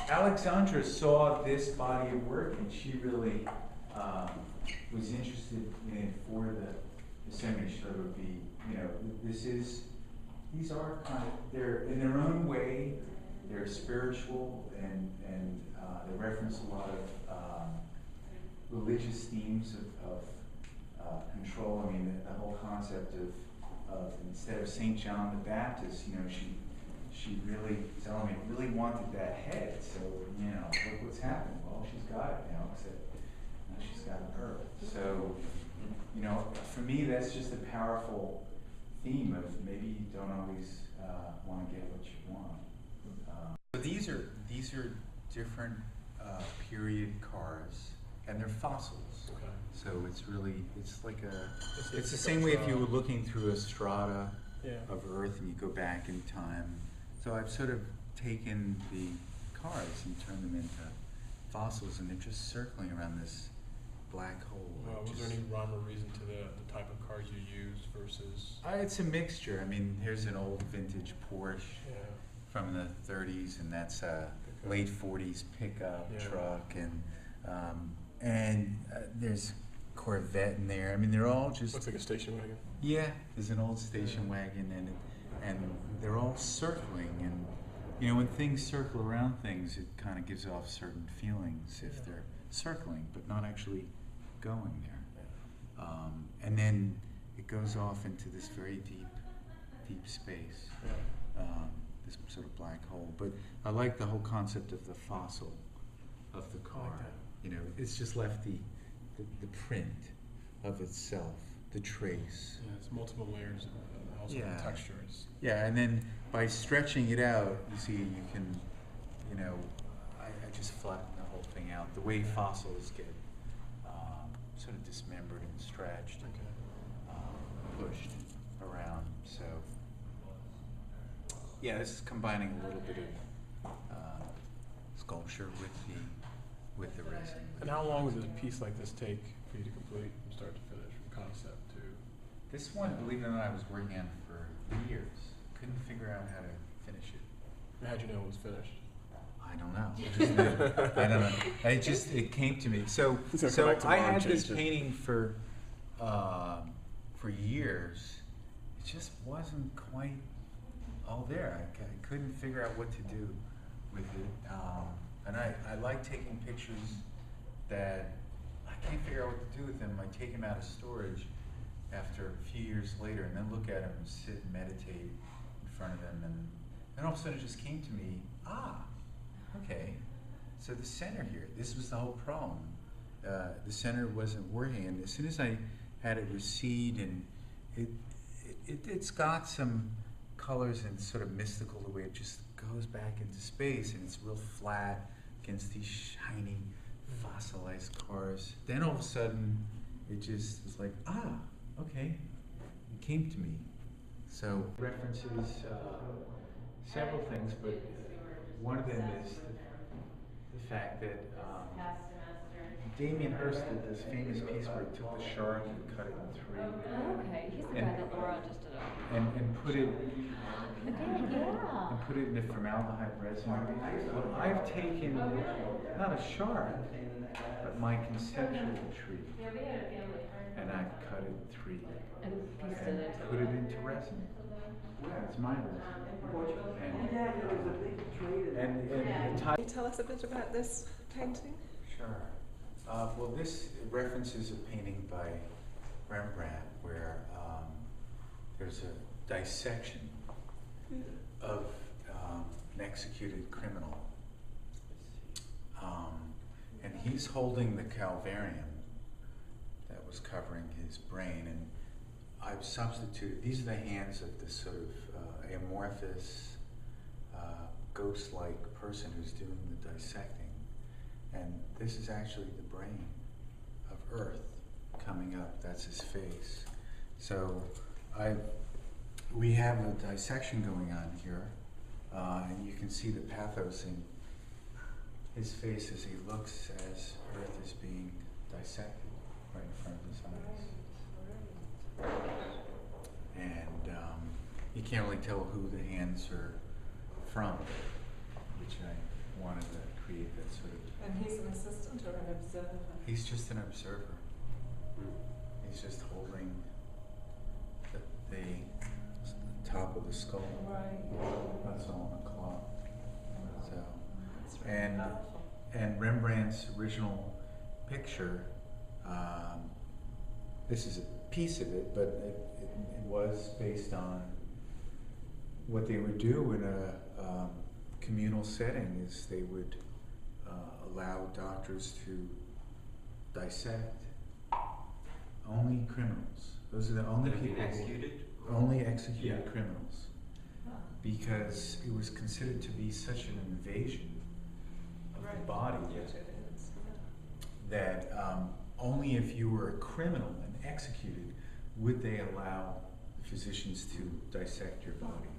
Alexandra saw this body of work and she really was interested in it for the seminary. She thought it would be, these are kind of, they're in their own way, they're spiritual and they reference a lot of religious themes of control. I mean, the whole concept of instead of St. John the Baptist, she really, Salome really wanted that head. So, look what's happened. Well, she's got it now, except now she's got her. So, for me, that's just a powerful theme of maybe you don't always want to get what you want. So these are different period cars, and they're fossils. Okay. So it's like it's the same way if you were looking through a strata of Earth and you go back in time. So I've sort of taken the cars and turned them into fossils, and they're just circling around this black hole. Was there any rhyme or reason to the type of cars you use versus? It's a mixture. I mean, here's an old vintage Porsche from the 30s, and that's a late 40s pickup truck, and there's Corvette in there. I mean, they're all just looks like a station wagon. Yeah, there's an old station wagon, and they're all circling, and when things circle around things, it kind of gives off certain feelings if they're circling but not actually going there. And then it goes off into this very deep space, this sort of black hole. But I like the whole concept of the fossil of the car. It's just left the print of itself, the trace. Yeah, it's multiple layers and also the textures. Yeah, and then by stretching it out, you see you can, I just flatten the whole thing out. The way fossils get sort of dismembered and stretched and pushed around. So, this is combining a little bit of sculpture with the resin. And how long does a piece like this take for you to complete from start to finish, from concept to? This one, believe it or not, I was working on for years. Couldn't figure out how to finish it. How'd you know it was finished? I don't know. I don't know. It came to me. So I had this painting for years. It just wasn't quite all there. I couldn't figure out what to do with it. And I like taking pictures that I can't figure out what to do with them. I take them out of storage after a few years later and then look at them and sit and meditate in front of them. And then all of a sudden it just came to me, okay, so the center here, this was the whole problem. The center wasn't working, and as soon as I had it recede, and it's got some colors and sort of mystical, the way it just goes back into space, and it's real flat against these shiny fossilized cars. Then all of a sudden, it just was like, okay, it came to me. So references several things, but one of them is the fact that Damien Hirst did this famous piece where he took the shark and cut it in three. Okay, he's the guy that Laura just did and put it and put it in a formaldehyde resin. Well, I've taken not a shark, but my conceptual tree, and I've cut it in three and put it into resin. It's my resin. And Can you tell us a bit about this painting? Sure. Well, this references a painting by Rembrandt where there's a dissection of an executed criminal. And he's holding the calvarium that was covering his brain. And I've substituted, these are the hands of this sort of amorphous, ghost-like person who's doing the dissecting. And this is actually the brain of Earth coming up. That's his face. So we have a dissection going on here, and you can see the pathos in his face as he looks as Earth is being dissected right in front of his eyes. and you can't really tell who the hands are from, which I wanted to create that sort of. And he's an assistant or an observer? He's just an observer. He's just holding the top of the skull. Right. That's all on a cloth. So, That's really and powerful. and Rembrandt's original picture. This is a piece of it, but it was based on what they would do in a communal setting. Is they would allow doctors to dissect only criminals. Those are the only That have been people. executed? Only executed Yeah. criminals, Ah, because it was considered to be such an invasion of the right. body Yes, it is, yeah. that only if you were a criminal and executed would they allow physicians to dissect your body.